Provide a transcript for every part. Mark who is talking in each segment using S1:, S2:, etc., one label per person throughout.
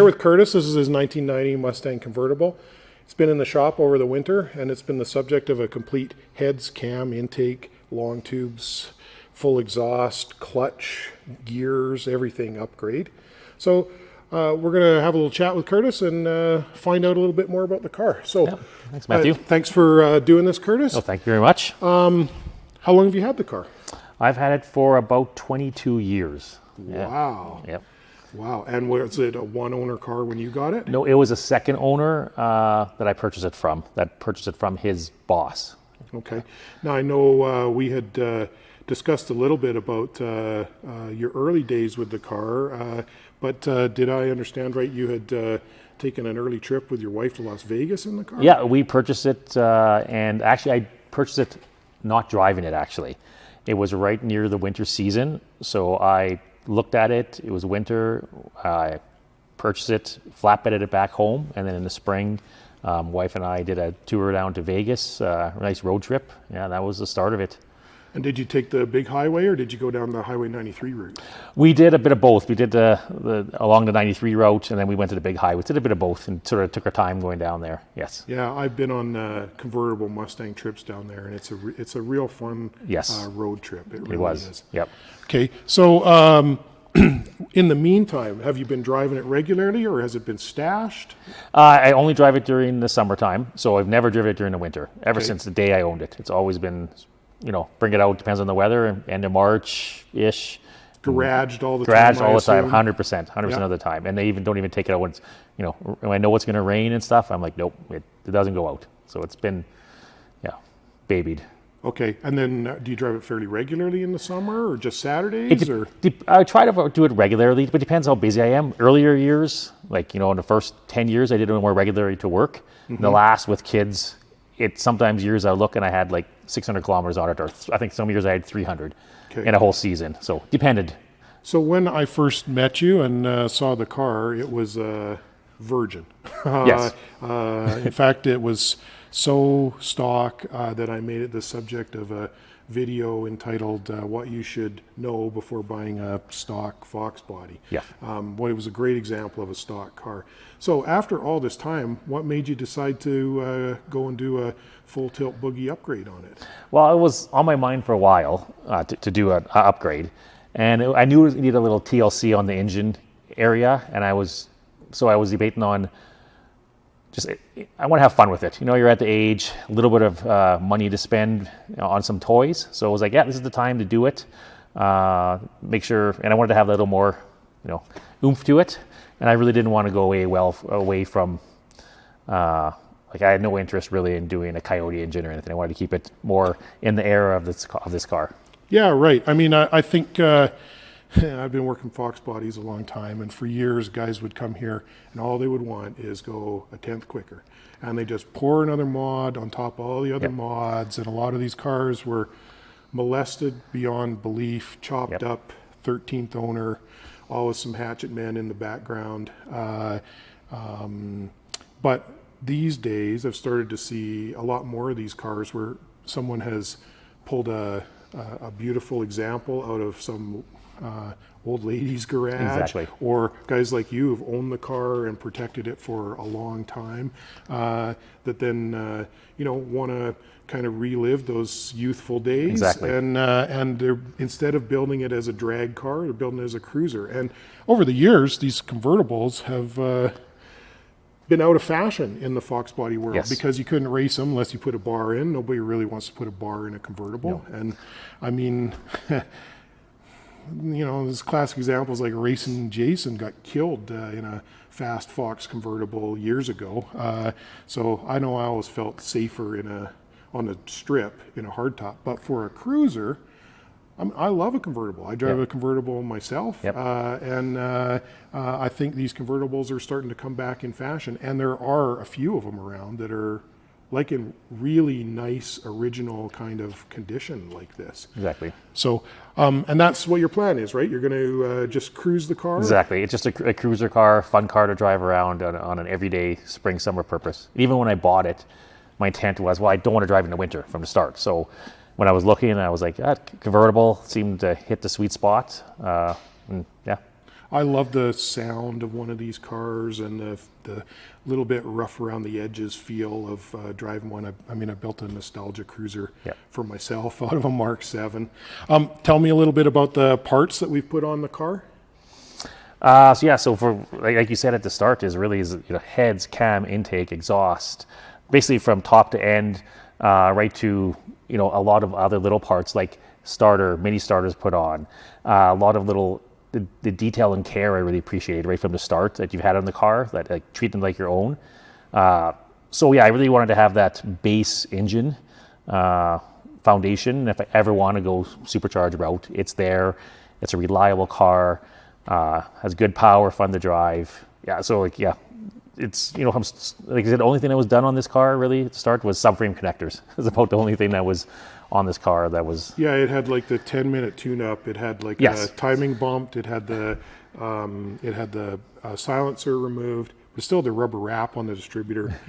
S1: with Curtis. This is his 1990 Mustang Convertible. It's been in the shop over the winter, and it's been the subject of a complete heads, cam, intake, long tubes, full exhaust, clutch, gears, everything upgrade. So we're going to have a little chat with Curtis and find out a little bit more about the car. So,
S2: yeah. Thanks, Matthew.
S1: Thanks for doing this, Curtis.
S2: Oh, thank you very much.
S1: How long have you had the car?
S2: I've had it for about 22 years.
S1: Wow.
S2: Yep.
S1: Wow. And was it a one-owner car when you got it?
S2: No, it was a second owner that I purchased it from. That purchased it from his boss.
S1: Okay. Now I know we had discussed a little bit about your early days with the car, but did I understand right? You had taken an early trip with your wife to Las Vegas in the car?
S2: Yeah, we purchased it, and actually I purchased it not driving it actually. It was right near the winter season, so I looked at it. It was winter. I purchased it, flatbedded it back home, and then in the spring, wife and I did a tour down to Vegas, a nice road trip. Yeah, that was the start of it.
S1: And did you take the big highway, or did you go down the Highway 93 route?
S2: We did a bit of both. We did along the 93 route, and then we went to the big highway. We did a bit of both, and sort of took our time going down there. Yes.
S1: Yeah, I've been on convertible Mustang trips down there, and it's a real fun road trip. It really is.
S2: Yep.
S1: Okay, so in the meantime, have you been driving it regularly, or has it been stashed?
S2: I only drive it during the summertime, so I've never driven it during the winter. Ever since the day I owned it, it's always been, bring it out, depends on the weather, end of March-ish.
S1: Garaged all the time,
S2: Garaged all the time, 100% of the time. And they don't even take it out when it's, when I know it's going to rain and stuff, I'm like, nope, it doesn't go out. So it's been, babied.
S1: Okay, and then do you drive it fairly regularly in the summer, or just Saturdays?
S2: I try to do it regularly, but it depends how busy I am. Earlier years, like, in the first 10 years, I did it more regularly to work. Mm-hmm. In the last, with kids, sometimes years I look and I had like 600 kilometers on it, or I think some years I had 300 in a whole season. So depended.
S1: So when I first met you and saw the car, it was virgin.
S2: Yes.
S1: In fact, it was so stock that I made it the subject of a video entitled What You Should Know Before Buying a Stock Fox Body.
S2: Yeah.
S1: It was a great example of a stock car. So after all this time, what made you decide to go and do a full tilt boogie upgrade on it?
S2: Well, it was on my mind for a while to do an upgrade. And I knew it needed a little TLC on the engine area, and I was debating on I want to have fun with it. You're at the age, a little bit of money to spend on some toys. So I was like, yeah, this is the time to do it. Make sure, and I wanted to have a little more, oomph to it. And I really didn't want to go away from, I had no interest really in doing a Coyote engine or anything. I wanted to keep it more in the era of this car. Yeah,
S1: right. I mean, I think I've been working Fox bodies a long time, and for years guys would come here and all they would want is go a tenth quicker, and they just pour another mod on top of all the other mods, and a lot of these cars were molested beyond belief, chopped up, 13th owner, always some hatchet men in the background. But these days I've started to see a lot more of these cars where someone has pulled a beautiful example out of some old lady's garage, or guys like you who've owned the car and protected it for a long time, that then want to kind of relive those youthful days. And they're, instead of building it as a drag car, they're building it as a cruiser. And over the years, these convertibles have been out of fashion in the Fox body world because you couldn't race them unless you put a bar in. Nobody really wants to put a bar in a convertible. And I mean, there's classic examples like Racing Jason got killed in a fast Fox convertible years ago. So I know I always felt safer on a strip in a hardtop, but for a cruiser, I love a convertible. I drive a convertible myself, and I think these convertibles are starting to come back in fashion, and there are a few of them around that are like in really nice original kind of condition like this.
S2: Exactly.
S1: So, and that's what your plan is, right? You're going to just cruise the car?
S2: Exactly. It's just a cruiser car, fun car to drive around on an everyday spring, summer purpose. Even when I bought it, my intent was, well, I don't want to drive in the winter from the start. So when I was looking, I was like, convertible seemed to hit the sweet spot.
S1: I love the sound of one of these cars and the little bit rough around the edges feel of driving one. I mean, I built a nostalgia cruiser for myself out of a Mark 7. Tell me a little bit about the parts that we've put on the car.
S2: So for like you said at the start, is heads, cam, intake, exhaust, basically from top to end, right to a lot of other little parts like mini starters put on, a lot of little. The detail and care I really appreciated right from the start that you've had on the car, that treat them like your own. So yeah, I really wanted to have that base engine foundation. If I ever want to go supercharged route, it's there. It's a reliable car, has good power, fun to drive. Yeah, so it's like I said, the only thing that was done on this car really at the start was subframe connectors. It's about the only thing that was on this car that was.
S1: Yeah, it had like the 10-minute tune-up. It had like a timing bumped. It had the silencer removed, but still the rubber wrap on the distributor.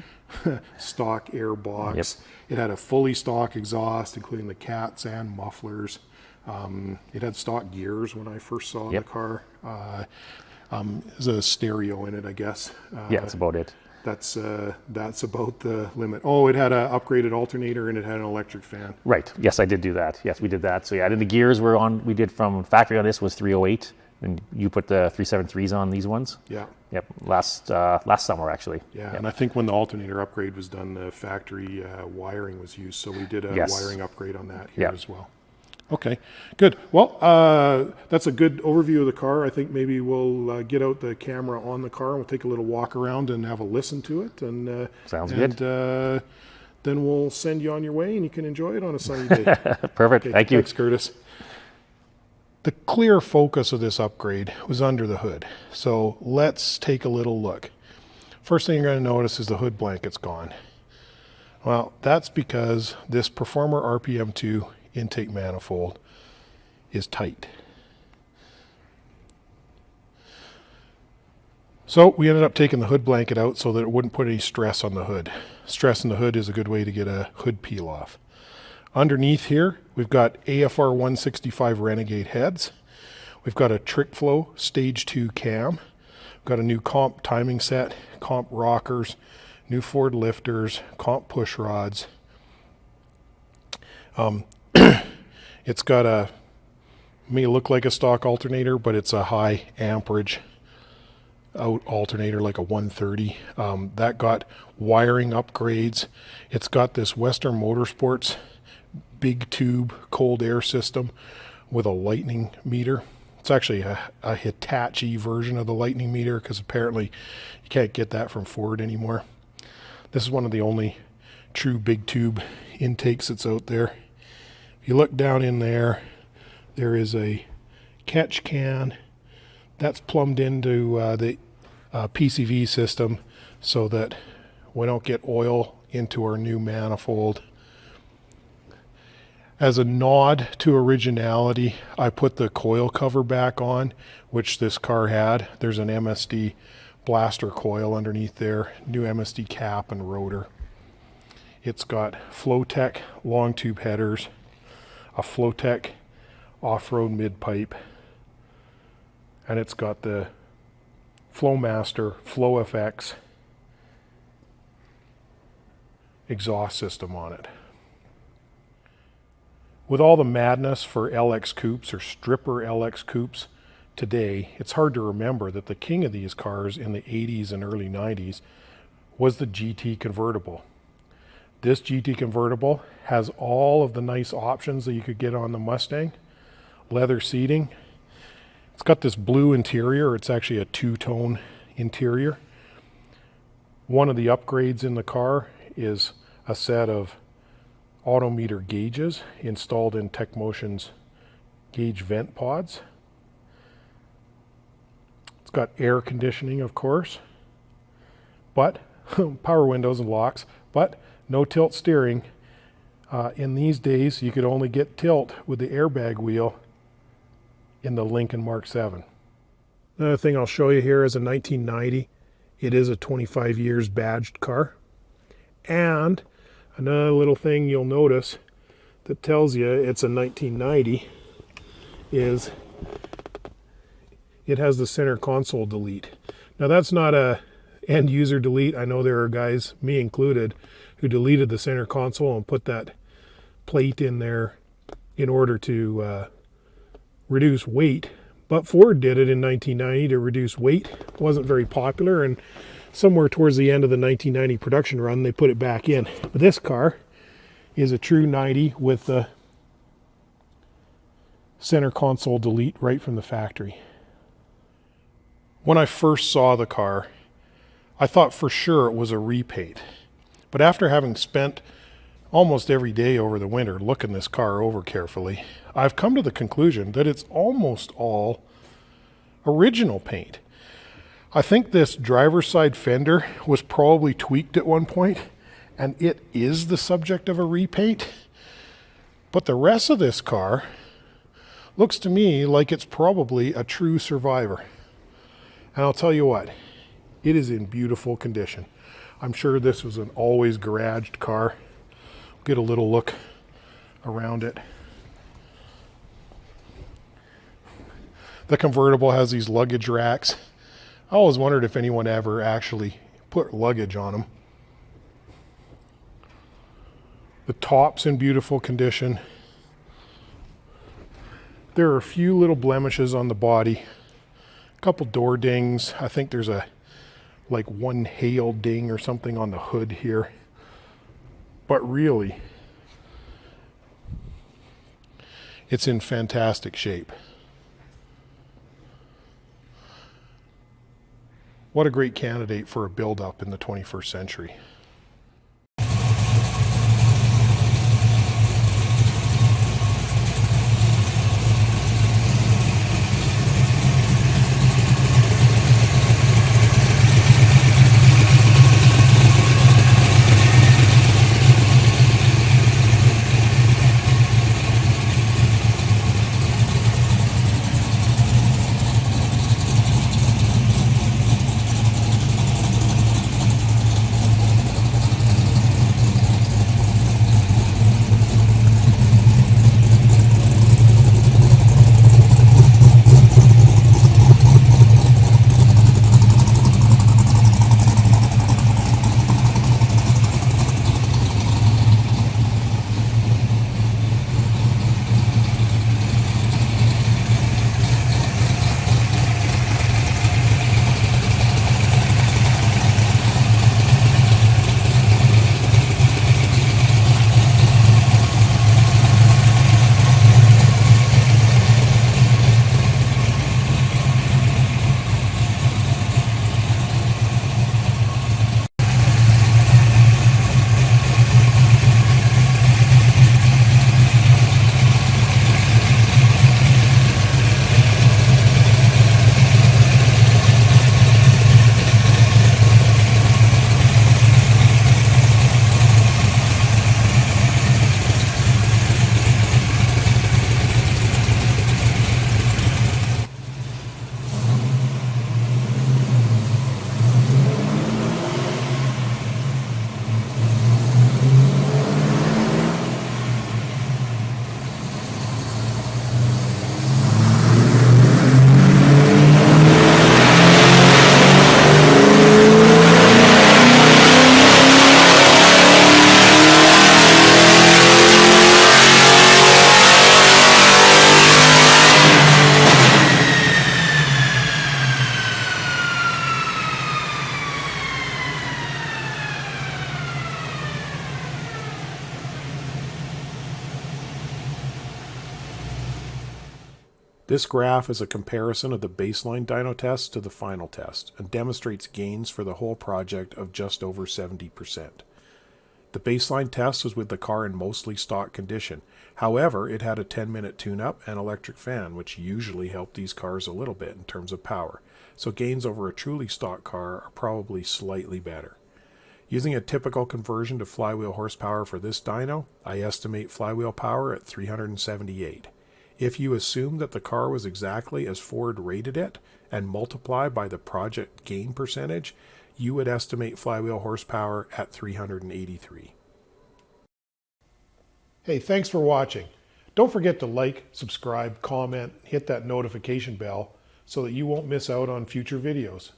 S1: Stock air box.
S2: Yep.
S1: It had a fully stock exhaust, including the cats and mufflers. It had stock gears when I first saw the car. There's a stereo in it, I guess.
S2: That's about it.
S1: That's about the limit. Oh, it had an upgraded alternator and it had an electric fan.
S2: Right. Yes, I did do that. Yes, we did that. So yeah, and then the gears were on. We did from factory on this was 308, and you put the 373s on these ones.
S1: Yeah.
S2: Yep. Last summer actually.
S1: Yeah, and I think when the alternator upgrade was done, the factory wiring was used, so we did a wiring upgrade on that here as well. Okay, good. Well, that's a good overview of the car. I think maybe we'll get out the camera on the car and we'll take a little walk around and have a listen to it. And
S2: sounds good.
S1: Then we'll send you on your way and you can enjoy it on a sunny day.
S2: Perfect.
S1: Okay,
S2: thank you.
S1: Thanks, Curtis. The clear focus of this upgrade was under the hood. So let's take a little look. First thing you're going to notice is the hood blanket's gone. Well, that's because this Performer RPM II intake manifold is tight. So we ended up taking the hood blanket out so that it wouldn't put any stress on the hood. Stress in the hood is a good way to get a hood peel off. Underneath here, we've got AFR 165 Renegade heads. We've got a Trick Flow Stage 2 cam. We've got a new comp timing set, comp rockers, new Ford lifters, comp push rods. It's got may look like a stock alternator, but it's a high amperage out alternator, like a 130. That got wiring upgrades. It's got this Western Motorsports big tube cold air system with a lightning meter. It's actually a Hitachi version of the lightning meter because apparently you can't get that from Ford anymore. This is one of the only true big tube intakes that's out there. If you look down in there, there is a catch can that's plumbed into the PCV system so that we don't get oil into our new manifold. As a nod to originality, I put the coil cover back on, which this car had. There's an MSD blaster coil underneath there, new MSD cap and rotor. It's got Flowtech long tube headers, a Flowtech off-road mid-pipe, and it's got the Flowmaster FlowFX exhaust system on it. With all the madness for LX coupes or stripper LX coupes today, it's hard to remember that the king of these cars in the 80s and early 90s was the GT convertible. This GT convertible has all of the nice options that you could get on the Mustang. Leather seating. It's got this blue interior. It's actually a two-tone interior. One of the upgrades in the car is a set of autometer gauges installed in TechMotion's gauge vent pods. It's got air conditioning, of course, but power windows and locks, but no tilt steering. In these days, you could only get tilt with the airbag wheel in the Lincoln Mark 7. Another thing I'll show you here is a 1990. It is a 25 years badged car. And another little thing you'll notice that tells you it's a 1990 is it has the center console delete. Now that's not a end user delete. I know there are guys, me included, who deleted the center console and put that plate in there in order to reduce weight. But Ford did it in 1990 to reduce weight. It wasn't very popular, and somewhere towards the end of the 1990 production run, they put it back in. But this car is a true 90 with the center console delete right from the factory. When I first saw the car, I thought for sure it was a repaint. But after having spent almost every day over the winter looking this car over carefully, I've come to the conclusion that it's almost all original paint. I think this driver's side fender was probably tweaked at one point, and it is the subject of a repaint. But the rest of this car looks to me like it's probably a true survivor. And I'll tell you what, it is in beautiful condition. I'm sure this was an always garaged car. Get a little look around it. The convertible has these luggage racks. I always wondered if anyone ever actually put luggage on them. The top's in beautiful condition. There are a few little blemishes on the body. A couple door dings. I think there's like one hail ding or something on the hood here. But really, it's in fantastic shape. What a great candidate for a build-up in the 21st century. This graph is a comparison of the baseline dyno test to the final test and demonstrates gains for the whole project of just over 70%. The baseline test was with the car in mostly stock condition. However, it had a 10-minute tune-up and electric fan, which usually help these cars a little bit in terms of power. So gains over a truly stock car are probably slightly better. Using a typical conversion to flywheel horsepower for this dyno, I estimate flywheel power at 378. If you assume that the car was exactly as Ford rated it and multiply by the project gain percentage, you would estimate flywheel horsepower at 383. Hey, thanks for watching. Don't forget to like, subscribe, comment, hit that notification bell so that you won't miss out on future videos.